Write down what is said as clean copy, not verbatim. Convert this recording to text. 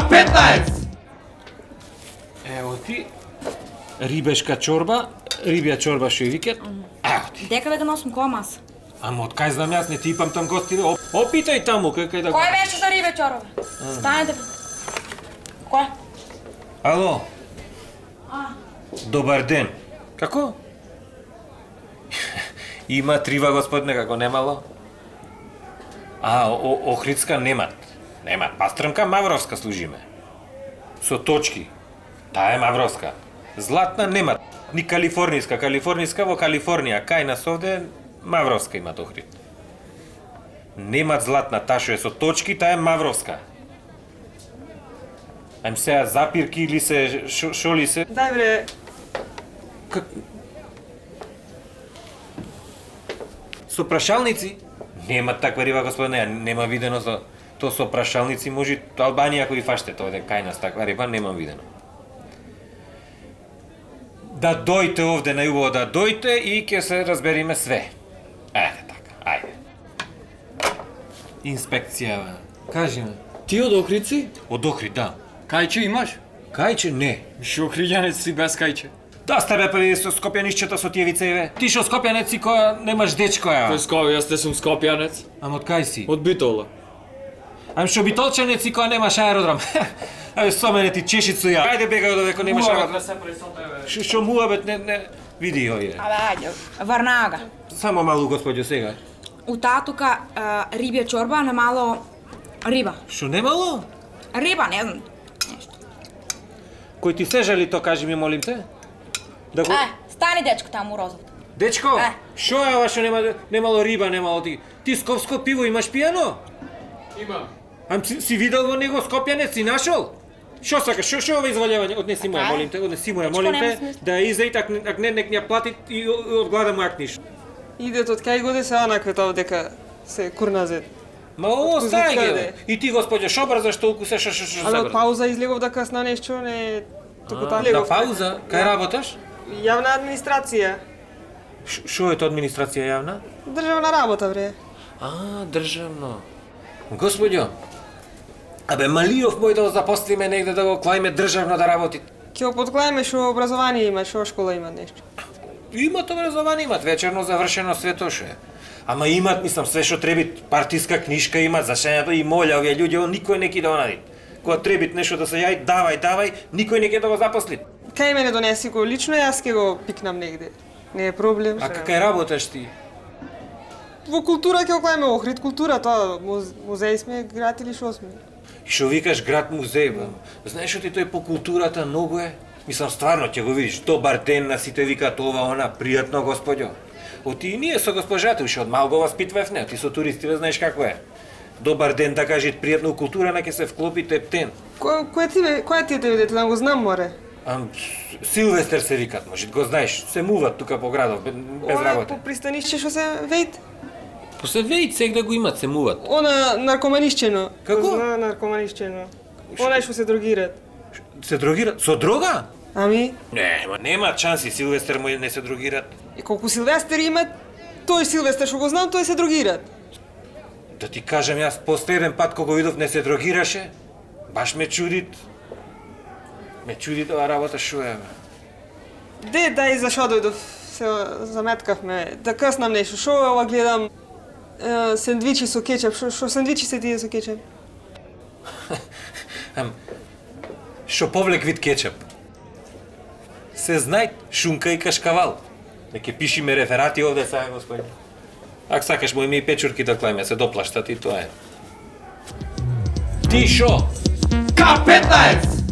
K15! Ево ти, рибешка чорба, рибја чорба што ја викат. Ево ти. Дека да го носим која маса? Ама од кај знам јас, не ти ипам там гости. Опитај таму кај да... Кој беше за рибе чорове? Станете. Кој? Ало. Добар ден. Како? Има трива господне, како немало? Охридска немат. Немат. Пастрмка мавровска служиме. Со точки. Таа е мавровска. Златна немат. Ни калифорнијска. Калифорнијска во Калифорнија. Кај нас овде мавровска имат охрид. Немат златна, таа што е со точки, таа е мавровска. Ајм сега запирки или се шо ли се? Дај бре. Со прашалници? Нема таква риба, господине, нема видено за то со прашалници, може Албанија кои фаште тоа дека кај нас таква риба немам видено. Да дојте овде најубаво да дојте и ќе се разбериме све. Ајде така, ајде. Инспекција, кажи ме. Ти од Охридци? Од Охрид, да. Кајче имаш? Кајче не. Шо охриѓанец си без кајче? Да сте бе па со скопјанишчета со тие вицејве. Ти шо скопјанец си која немаш дечко ја. Кој ској, јас те сум скопјанец. Ама од кај си? Од Битола. Ам шо битолчанец си која немаш аеродром. Ајде со мене ти чешицу ја. Ајде бегај од овде кој немаш аеродром. Шо муабет не види овие. Абе, ајде, Варнага. Само малу господјо сега. У татука рибја чорба на мало риба. Шо немало? Риба, не знам. Нешто. Кој ти се жали то кажи ми молим те? Да го... Стани дечко таму у розовата. Дечко, шо е ова што немало риба, немало ти? Ти скопско пиво имаш пијано? Имам. Ам си видел во него скопјанец, си нашол? Шо сакаш, шо ова извалјавање? Однеси му ја, молим те, однеси му ја, молим те, да ја изејте, ако не, нек ни ја плати и од глада му јакниш. Идет од кај годе се анаквет овдека се курназет. Ма ово стај Кузи ги. И ти господје, шо брзаш толку се шо Але од забрзаш? пауза излегов да касна нешто, не... Туку таа Да легов. пауза, кај работаш? Јавна администрација. Шо е тоа администрација јавна? Државна работа, бре. Државно. Господјо, абе Малијов мој да го запослиме негде да го клајме државно да работи. Ќе го подклајме шо образование има, шо школа има нешто. Имат образование, имат вечерно завршено све тоа што е. Ама имат, мислам, све што треби, партиска книжка имат, зашењето и молја овие луѓе, никој не ќе да онади. Кога треби нешто да се јај, давај, никој не ќе да го запосли. Кај мене донеси го лично, јас ќе го пикнам негде. Не е проблем. А кај работаш ти? Во култура ќе го клајме Охрид, култура, тоа музеј сме, град или шо сме. И шо викаш град музеј, бе? Знаеш што ти тој по културата многу е? Мислам, стварно ќе го видиш, добар ден на сите викат ова, она, пријатно господјо. Оти и ние со госпожата, уште од мал го васпитвавме, ти со туристите знаеш како е. Добар ден да кажат пријатно култура, на ќе се вклопи тептен. Која ти е тебе дете, да го знам море? Силвестер се викат, може го знаеш, се муват тука по градов, без работа. По пристанишче што се вејт? По се вејт сегде го имат, се муват. Она наркоманишчено. Како? Наркоманишчено. Она што се дрогират. Се дрогират? Со дрога? Ами? Нема шанси, Силвестер му не се дрогират. И колку Силвестер имат, тој Силвестер што го знам, тој се дрогират. Да ти кажам, јас последен пат кога го видов не се дрогираше, баш ме чудит. Ме чуди тоа работа шо е. Дај за шо дојдов, се заметкавме, да къснам нешто. Шо е ова гледам? Сендвичи со кетчап. Шо сендвичи се тие со кетчап? Шо повлек вид кетчап. Се знај шунка и кашкавал. Неке пишиме реферати овде сега, господи. Ако сакаш, мој ми и печурки да клајме, се доплаштат и тоа е. Ти шо? K15!